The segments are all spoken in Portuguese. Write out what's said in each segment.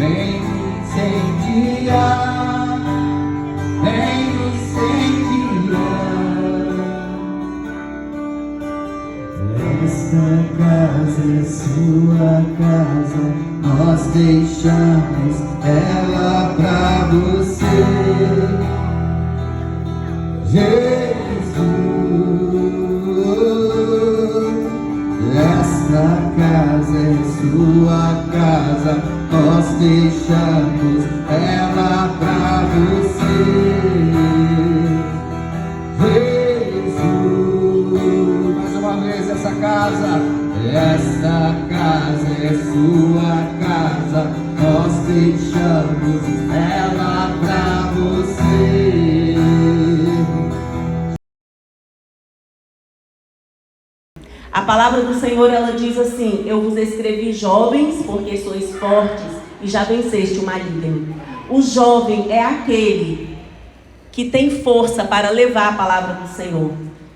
vem me incendiar, vem me incendiar. Esta casa é sua casa, nós deixamos ela pra você, Jesus. Esta casa é sua casa, nós deixamos ela pra você, Jesus. Mais uma vez, essa casa é sua casa, nós deixamos ela pra você. A palavra do Senhor, ela diz assim: eu vos escrevi jovens, porque sois fortes e já venceste o maligno. O jovem é aquele que tem força para levar a palavra do Senhor.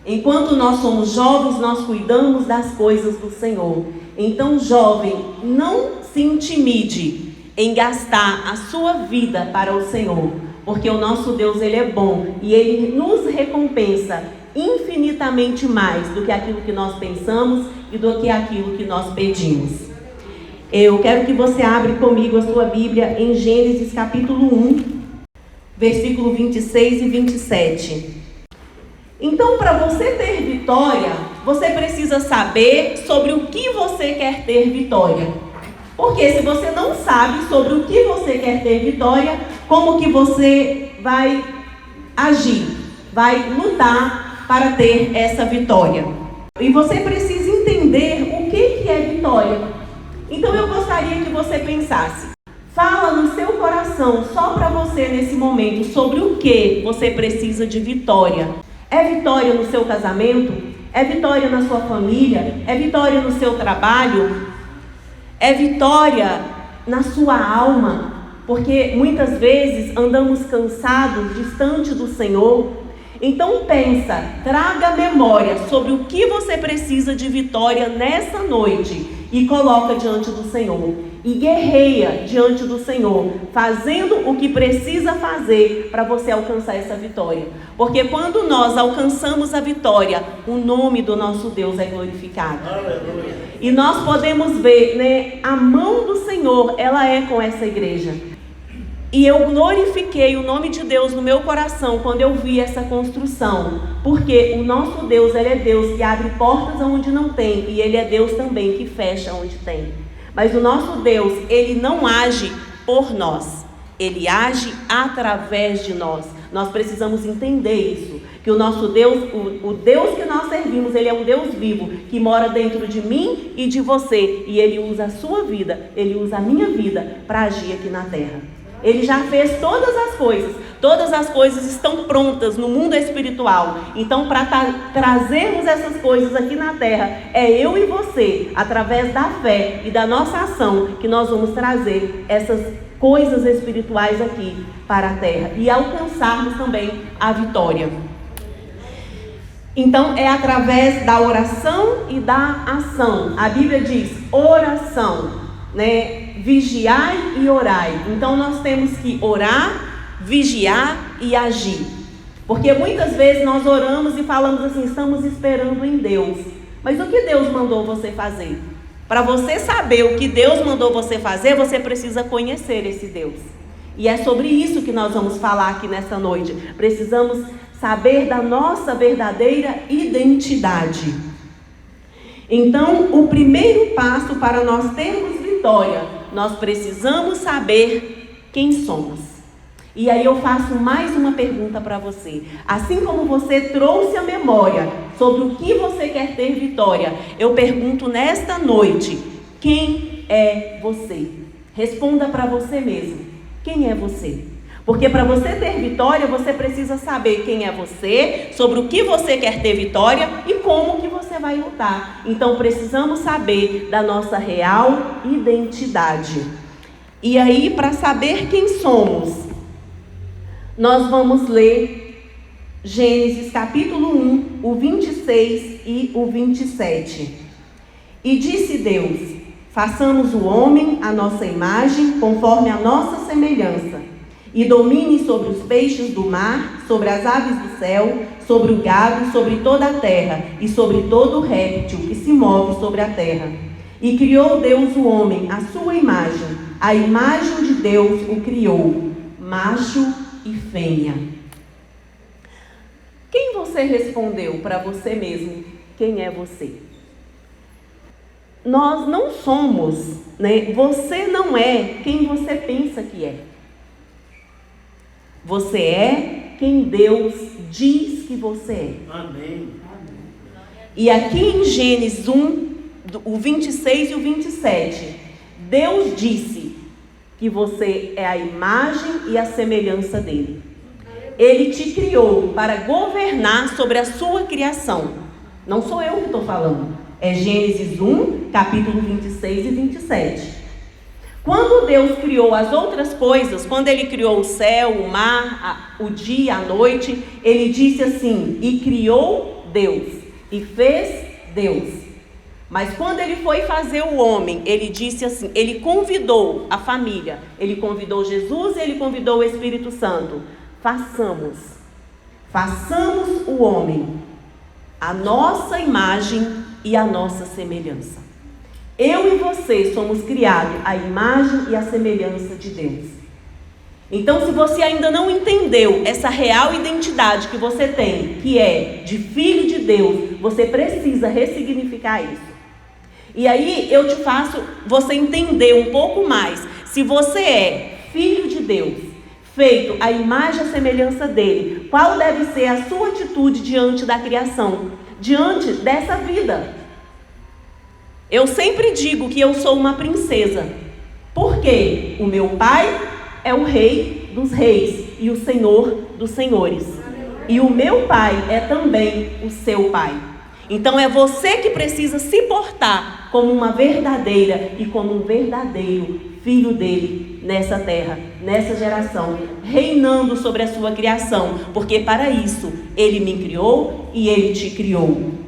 Enquanto nós somos jovens, nós cuidamos das coisas do Senhor. Então, jovem, não se intimide em gastar a sua vida para o Senhor, porque o nosso Deus, Ele é bom e Ele nos recompensa infinitamente mais do que aquilo que nós pensamos e do que aquilo que nós pedimos. Eu quero que você abra comigo a sua Bíblia em Gênesis capítulo 1, versículo 26 e 27. Então, para você ter vitória, você precisa saber sobre o que você quer ter vitória. Porque se você não sabe sobre o que você quer ter vitória, como que você vai agir, vai lutar para ter essa vitória? E você precisa entender o que é vitória. Então eu gostaria que você pensasse. Fala no seu coração, só para você nesse momento, sobre o que você precisa de vitória. É vitória no seu casamento? É vitória na sua família? É vitória no seu trabalho? É vitória na sua alma? Porque muitas vezes andamos cansados, distante do Senhor. Então pensa, traga memória sobre o que você precisa de vitória nessa noite e coloca diante do Senhor. E guerreia diante do Senhor, fazendo o que precisa fazer para você alcançar essa vitória. Porque quando nós alcançamos a vitória, o nome do nosso Deus é glorificado. Aleluia. E nós podemos ver, né, a mão do Senhor, ela é com essa igreja. E eu glorifiquei o nome de Deus no meu coração quando eu vi essa construção. Porque o nosso Deus, Ele é Deus que abre portas onde não tem. E Ele é Deus também que fecha onde tem. Mas o nosso Deus, Ele não age por nós. Ele age através de nós. Nós precisamos entender isso. Que o nosso Deus, o Deus que nós servimos, Ele é um Deus vivo, que mora dentro de mim e de você. E Ele usa a sua vida, Ele usa a minha vida para agir aqui na terra. Ele já fez todas as coisas estão prontas no mundo espiritual. Então, para trazermos essas coisas aqui na terra, é eu e você, através da fé e da nossa ação, que nós vamos trazer essas coisas espirituais aqui para a terra e alcançarmos também a vitória. Então, é através da oração e da ação. A Bíblia diz oração, né? Vigiai e orai. Então nós temos que orar, vigiar e agir. Porque muitas vezes nós oramos e falamos assim, estamos esperando em Deus. Mas o que Deus mandou você fazer? Para você saber o que Deus mandou você fazer, você precisa conhecer esse Deus. E é sobre isso que nós vamos falar aqui nessa noite. Precisamos saber da nossa verdadeira identidade. Então, o primeiro passo para nós termos vitória, nós precisamos saber quem somos. E aí eu faço mais uma pergunta para você. Assim como você trouxe a memória sobre o que você quer ter vitória, eu pergunto nesta noite, quem é você? Responda para você mesmo, quem é você? Porque para você ter vitória, você precisa saber quem é você, sobre o que você quer ter vitória e como que você vai lutar. Então precisamos saber da nossa real identidade. E aí, para saber quem somos, nós vamos ler Gênesis capítulo 1, o 26 e o 27. E disse Deus, Façamos o homem à nossa imagem, conforme a nossa semelhança, e domine sobre os peixes do mar, sobre as aves do céu, sobre o gado, sobre toda a terra, e sobre todo réptil que se move sobre a terra. E criou Deus o homem à sua imagem, a imagem de Deus o criou, macho e fêmea. Quem você respondeu para você mesmo? Quem é você? Nós não somos, né? Você não é quem você pensa que é. Você é quem Deus diz que você é. Amém. E aqui em Gênesis 1, o 26 e o 27, Deus disse que você é a imagem e a semelhança dele. Ele te criou para governar sobre a sua criação. Não sou eu que estou falando. É Gênesis 1, capítulo 26 e 27. Quando Deus criou as outras coisas, quando Ele criou o céu, o mar, o dia, a noite, Ele disse assim, e criou Deus, e fez Deus. Mas quando Ele foi fazer o homem, Ele disse assim, Ele convidou a família, Ele convidou Jesus e Ele convidou o Espírito Santo. Façamos o homem, a nossa imagem e a nossa semelhança. Eu e você somos criados à imagem e à semelhança de Deus. Então, se você ainda não entendeu essa real identidade que você tem, que é de filho de Deus, você precisa ressignificar isso. E aí eu te faço você entender um pouco mais. Se você é filho de Deus, feito à imagem e à semelhança dele, qual deve ser a sua atitude diante da criação, diante dessa vida? Eu sempre digo que eu sou uma princesa, porque o meu pai é o rei dos reis e o senhor dos senhores. E o meu pai é também o seu pai. Então é você que precisa se portar como uma verdadeira e como um verdadeiro filho dele nessa terra, nessa geração, reinando sobre a sua criação, porque para isso ele me criou e ele te criou.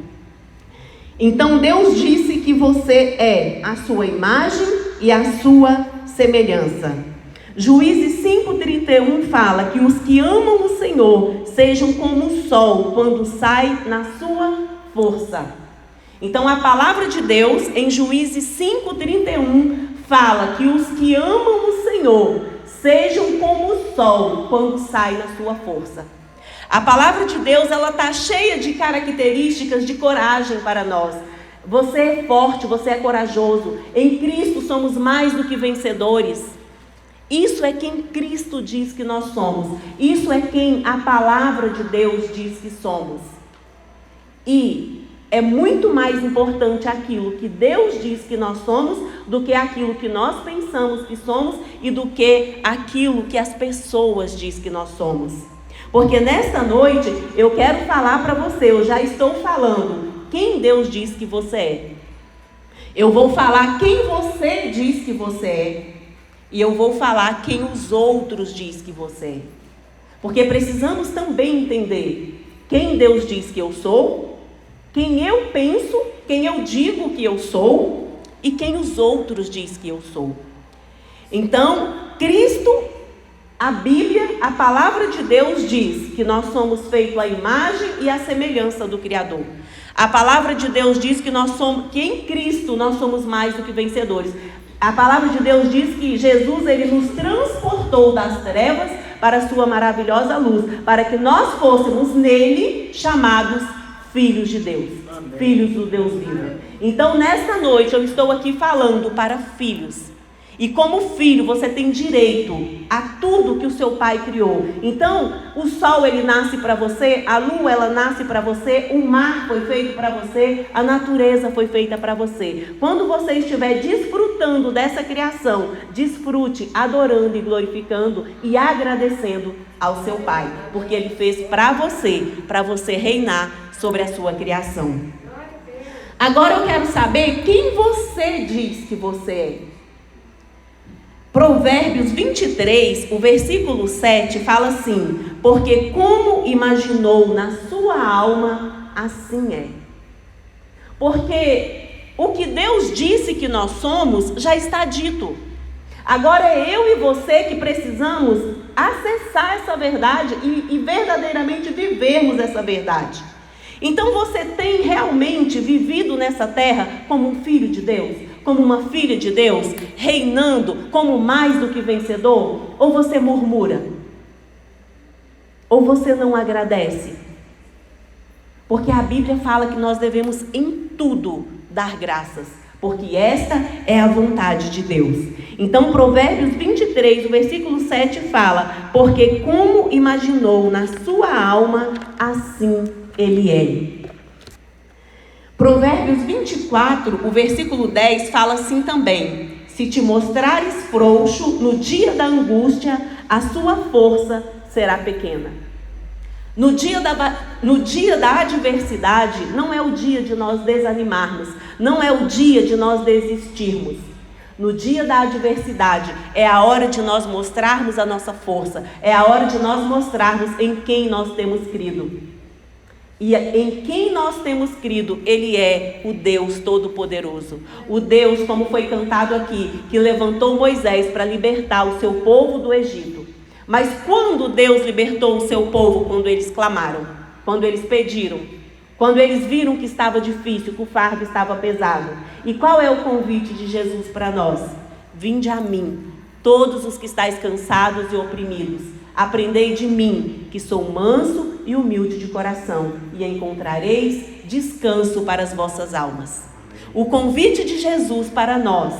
Então Deus disse que você é a sua imagem e a sua semelhança. Juízes 5:31 fala que os que amam o Senhor sejam como o sol quando sai na sua força. Então a palavra de Deus em Juízes 5:31 fala que os que amam o Senhor sejam como o sol quando sai na sua força. A palavra de Deus, ela está cheia de características de coragem para nós. Você é forte, você é corajoso. Em Cristo somos mais do que vencedores. Isso é quem Cristo diz que nós somos. Isso é quem a palavra de Deus diz que somos. E é muito mais importante aquilo que Deus diz que nós somos do que aquilo que nós pensamos que somos e do que aquilo que as pessoas dizem que nós somos. Porque nesta noite eu quero falar para você, eu já estou falando quem Deus diz que você é. Eu vou falar quem você diz que você é. E eu vou falar quem os outros diz que você é. Porque precisamos também entender quem Deus diz que eu sou, quem eu penso, quem eu digo que eu sou e quem os outros diz que eu sou. Então, Cristo, a Bíblia, a palavra de Deus diz que nós somos feitos à imagem e à semelhança do Criador. A palavra de Deus diz que que em Cristo nós somos mais do que vencedores. A palavra de Deus diz que Jesus, ele nos transportou das trevas para a sua maravilhosa luz, para que nós fôssemos nele chamados filhos de Deus. Amém. Filhos do Deus vivo. Então, nesta noite, eu estou aqui falando para filhos. E como filho, você tem direito a tudo que o seu pai criou. Então, o sol, ele nasce para você, a lua, ela nasce para você, o mar foi feito para você, a natureza foi feita para você. Quando você estiver desfrutando dessa criação, desfrute adorando e glorificando e agradecendo ao seu pai, porque ele fez para você reinar sobre a sua criação. Agora eu quero saber quem você diz que você é. Provérbios 23, o versículo 7 fala assim: porque como imaginou na sua alma, assim é. Porque o que Deus disse que nós somos já está dito. Agora é eu e você que precisamos acessar essa verdade e verdadeiramente vivermos essa verdade. Então você tem realmente vivido nessa terra como um filho de Deus? Como uma filha de Deus? Reinando como mais do que vencedor? Ou você murmura? Ou você não agradece? Porque a Bíblia fala que nós devemos em tudo dar graças, porque esta é a vontade de Deus. Então Provérbios 23, o versículo 7 fala: porque como imaginou na sua alma, assim ele é. Provérbios 24, o versículo 10 fala assim também: se te mostrares frouxo no dia da angústia, a sua força será pequena. No dia da adversidade, não é o dia de nós desanimarmos, não é o dia de nós desistirmos. No dia da adversidade, é a hora de nós mostrarmos a nossa força, é a hora de nós mostrarmos em quem nós temos crido. E em quem nós temos crido, Ele é o Deus Todo-Poderoso. O Deus, como foi cantado aqui, que levantou Moisés para libertar o seu povo do Egito. Mas quando Deus libertou o seu povo? Quando eles clamaram, quando eles pediram, quando eles viram que estava difícil, que o fardo estava pesado. E qual é o convite de Jesus para nós? Vinde a mim, todos os que estáis cansados e oprimidos. Aprendei de mim, que sou manso e humilde de coração, e encontrareis descanso para as vossas almas. O convite de Jesus para nós.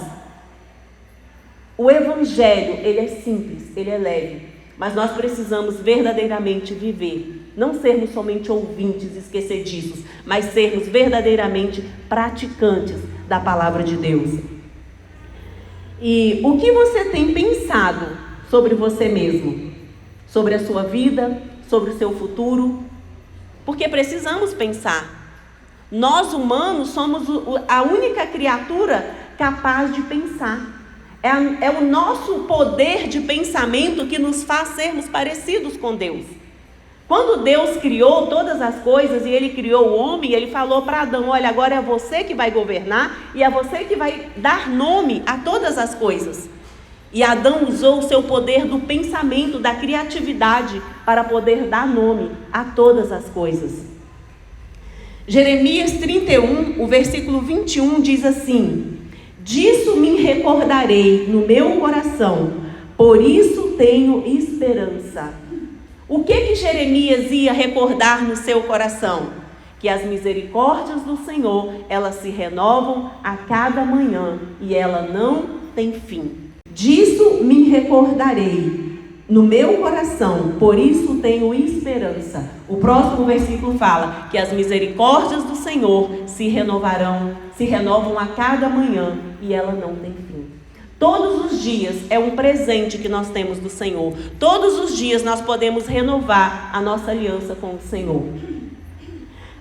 O Evangelho, ele é simples, ele é leve. Mas nós precisamos verdadeiramente viver. Não sermos somente ouvintes esquecediços, mas sermos verdadeiramente praticantes da palavra de Deus. E o que você tem pensado sobre você mesmo? Sobre a sua vida? Sobre o seu futuro? Porque precisamos pensar. Nós humanos somos a única criatura capaz de pensar. É o nosso poder de pensamento que nos faz sermos parecidos com Deus. Quando Deus criou todas as coisas e Ele criou o homem, Ele falou para Adão: olha, agora é você que vai governar e é você que vai dar nome a todas as coisas. E Adão usou o seu poder do pensamento, da criatividade, para poder dar nome a todas as coisas. Jeremias 31, o versículo 21 diz assim: disso me recordarei no meu coração, por isso tenho esperança. O que Jeremias ia recordar no seu coração? Que as misericórdias do Senhor, elas se renovam a cada manhã e ela não tem fim. Disso me recordarei no meu coração, por isso tenho esperança. O próximo versículo fala que as misericórdias do Senhor se renovam a cada manhã e ela não tem fim. Todos os dias é um presente que nós temos do Senhor. Todos os dias nós podemos renovar a nossa aliança com o Senhor.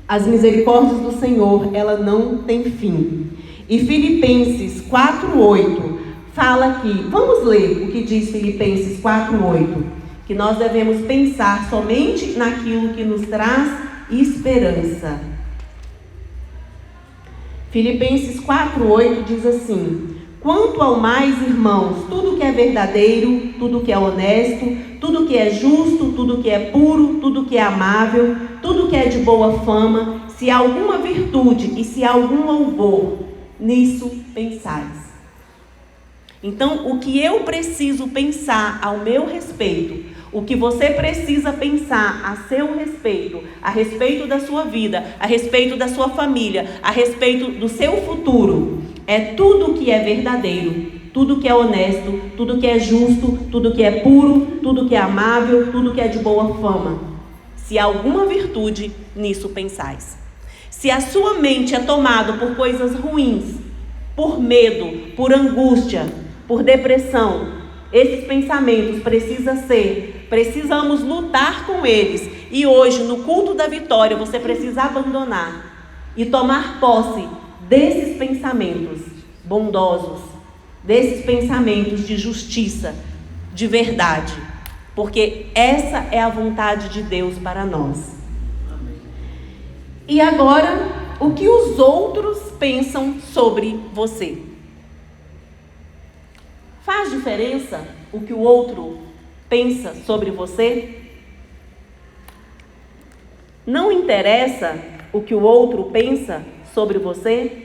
As misericórdias do Senhor, ela não tem fim. E Filipenses 4:8 fala aqui, vamos ler o que diz Filipenses 4:8, que nós devemos pensar somente naquilo que nos traz esperança. Filipenses 4:8 diz assim: quanto ao mais, irmãos, tudo que é verdadeiro, tudo que é honesto, tudo que é justo, tudo que é puro, tudo que é amável, tudo que é de boa fama, se há alguma virtude e se há algum louvor, nisso pensais. Então, o que eu preciso pensar ao meu respeito, o que você precisa pensar a seu respeito, a respeito da sua vida, a respeito da sua família, a respeito do seu futuro, é tudo que é verdadeiro, tudo que é honesto, tudo que é justo, tudo que é puro, tudo que é amável, tudo que é de boa fama. Se há alguma virtude, nisso pensais. Se a sua mente é tomada por coisas ruins, por medo, por angústia, por depressão, esses pensamentos precisamos lutar com eles. E hoje, no culto da vitória, você precisa abandonar e tomar posse desses pensamentos bondosos, desses pensamentos de justiça, de verdade, porque essa é a vontade de Deus para nós. E agora, o que os outros pensam sobre você. Faz diferença o que o outro pensa sobre você? Não interessa o que o outro pensa sobre você?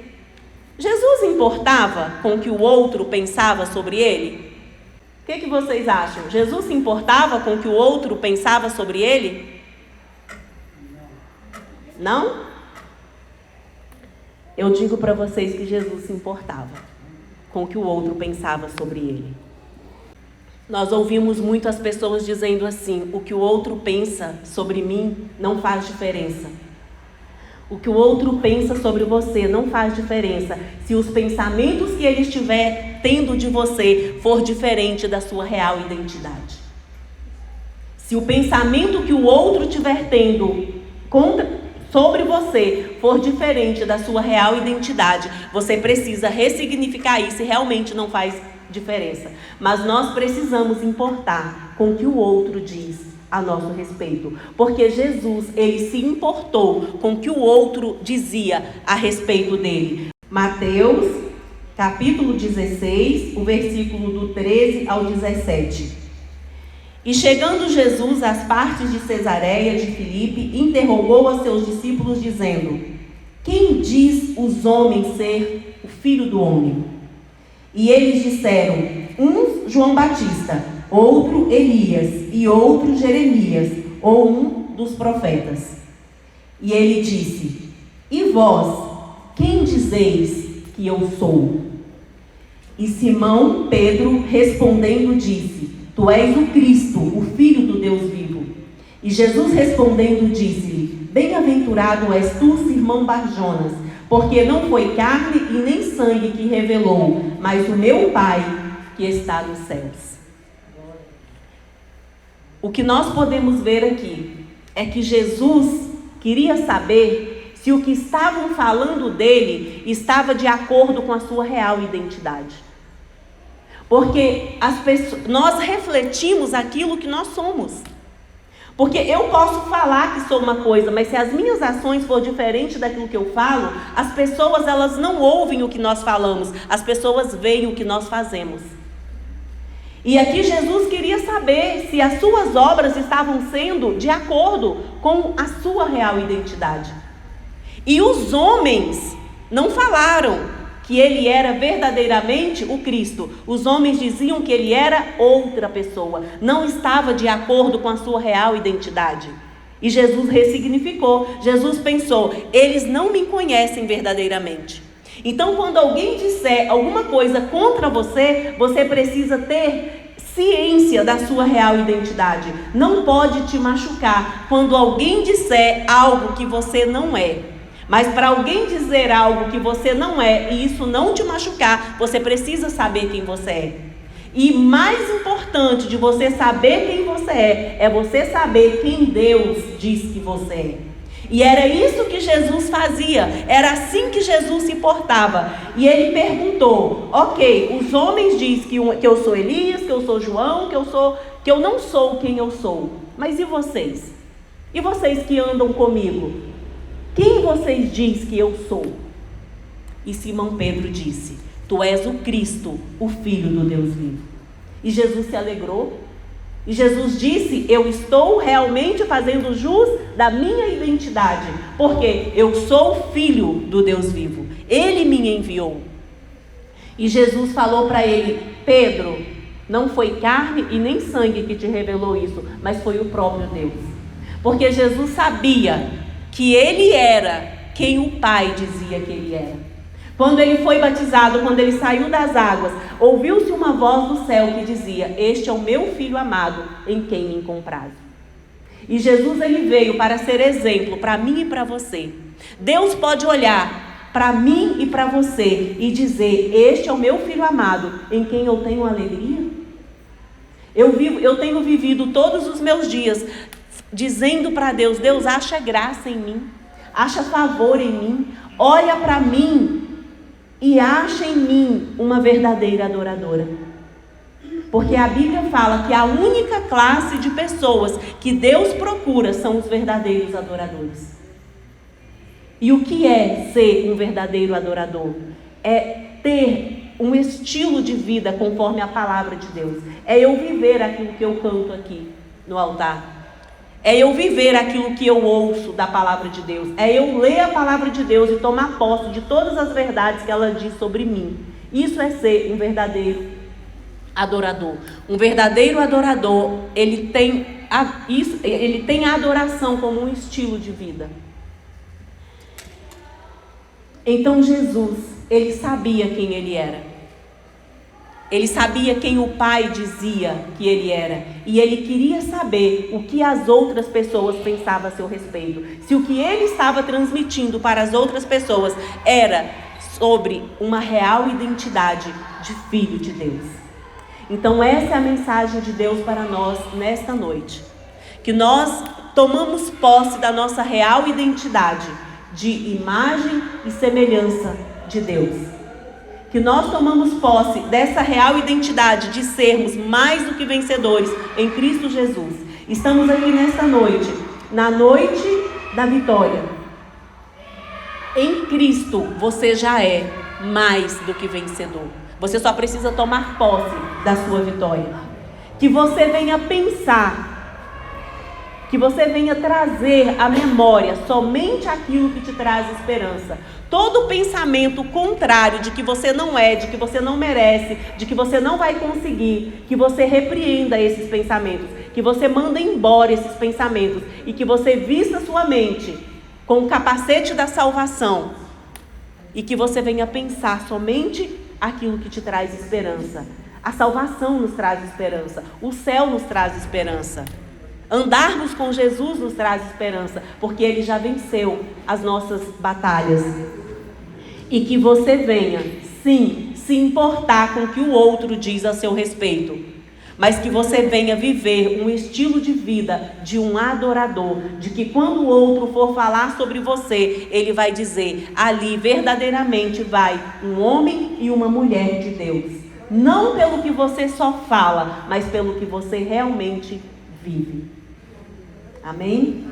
Jesus importava com o que o outro pensava sobre ele? O que vocês acham? Jesus se importava com o que o outro pensava sobre ele? Não? Eu digo para vocês que Jesus se importava com o que o outro pensava sobre ele. Nós ouvimos muito as pessoas dizendo assim: o que o outro pensa sobre mim não faz diferença. O que o outro pensa sobre você não faz diferença se os pensamentos que ele estiver tendo de você for diferente da sua real identidade. Se o pensamento que o outro estiver tendo sobre você for diferente da sua real identidade, você precisa ressignificar isso e realmente não faz diferença. Mas nós precisamos importar com o que o outro diz a nosso respeito, porque Jesus, ele se importou com o que o outro dizia a respeito dele. Mateus, capítulo 16, o versículo do 13 ao 17. E chegando Jesus às partes de Cesareia de Filipe, interrogou a seus discípulos, dizendo: quem diz os homens ser o Filho do Homem? E eles disseram: um João Batista, outro Elias, e outro Jeremias, ou um dos profetas. E ele disse: e vós, quem dizeis que eu sou? E Simão Pedro respondendo disse: tu és o Cristo, o Filho do Deus vivo. E Jesus respondendo disse-lhe: bem-aventurado és tu, Simão Barjonas, porque não foi carne e nem sangue que revelou, mas o meu Pai que está nos céus. O que nós podemos ver aqui é que Jesus queria saber se o que estavam falando dele estava de acordo com a sua real identidade. Porque nós refletimos aquilo que nós somos. Porque eu posso falar que sou uma coisa, mas se as minhas ações for diferente daquilo que eu falo, as pessoas elas não ouvem o que nós falamos, as pessoas veem o que nós fazemos. E aqui Jesus queria saber se as suas obras estavam sendo de acordo com a sua real identidade. E os homens não falaram que ele era verdadeiramente o Cristo. Os homens diziam que ele era outra pessoa, não estava de acordo com a sua real identidade. E Jesus ressignificou. Jesus pensou: eles não me conhecem verdadeiramente. Então, quando alguém disser alguma coisa contra você, você precisa ter ciência da sua real identidade. Não pode te machucar quando alguém disser algo que você não é. Mas para alguém dizer algo que você não é e isso não te machucar, você precisa saber quem você é. E mais importante de você saber quem você é você saber quem Deus diz que você é. E era isso que Jesus fazia, era assim que Jesus se portava. E ele perguntou: ok, os homens dizem que eu sou Elias, que eu sou João, que eu não sou quem eu sou. Mas e vocês? E vocês que andam comigo? Quem vocês dizem que eu sou? E Simão Pedro disse: tu és o Cristo, o Filho do Deus vivo. E Jesus se alegrou. E Jesus disse: eu estou realmente fazendo jus da minha identidade, porque eu sou filho do Deus vivo. Ele me enviou. E Jesus falou para ele: Pedro, não foi carne e nem sangue que te revelou isso, mas foi o próprio Deus. Porque Jesus sabia que ele era quem o Pai dizia que ele era. Quando ele foi batizado, quando ele saiu das águas, ouviu-se uma voz do céu que dizia: este é o meu filho amado, em quem me comprazo. E Jesus ele veio para ser exemplo para mim e para você. Deus pode olhar para mim e para você e dizer: este é o meu filho amado, em quem eu tenho alegria. Eu tenho vivido todos os meus dias dizendo para Deus: Deus, acha graça em mim, acha favor em mim, olha para mim e acha em mim uma verdadeira adoradora. Porque a Bíblia fala que a única classe de pessoas que Deus procura são os verdadeiros adoradores. E o que é ser um verdadeiro adorador? É ter um estilo de vida conforme a palavra de Deus. É eu viver aquilo que eu canto aqui no altar. É eu viver aquilo que eu ouço da palavra de Deus. É eu ler a palavra de Deus e tomar posse de todas as verdades que ela diz sobre mim. Isso é ser um verdadeiro adorador. Um verdadeiro adorador, ele tem a adoração como um estilo de vida. Então Jesus, ele sabia quem ele era. Ele sabia quem o Pai dizia que ele era. E ele queria saber o que as outras pessoas pensavam a seu respeito. Se o que ele estava transmitindo para as outras pessoas era sobre uma real identidade de filho de Deus. Então essa é a mensagem de Deus para nós nesta noite. Que nós tomamos posse da nossa real identidade de imagem e semelhança de Deus. Que nós tomamos posse dessa real identidade de sermos mais do que vencedores em Cristo Jesus. Estamos aqui nesta noite, na noite da vitória. Em Cristo você já é mais do que vencedor. Você só precisa tomar posse da sua vitória. Que você venha pensar, que você venha trazer à memória somente aquilo que te traz esperança. Todo pensamento contrário de que você não é, de que você não merece, de que você não vai conseguir, que você repreenda esses pensamentos, que você manda embora esses pensamentos e que você vista sua mente com o capacete da salvação e que você venha pensar somente aquilo que te traz esperança. A salvação nos traz esperança, o céu nos traz esperança. Andarmos com Jesus nos traz esperança, porque Ele já venceu as nossas batalhas. E que você venha, sim, se importar com o que o outro diz a seu respeito, mas que você venha viver um estilo de vida de um adorador, de que quando o outro for falar sobre você, ele vai dizer, ali verdadeiramente vai um homem e uma mulher de Deus. Não pelo que você só fala, mas pelo que você realmente vive. Amém?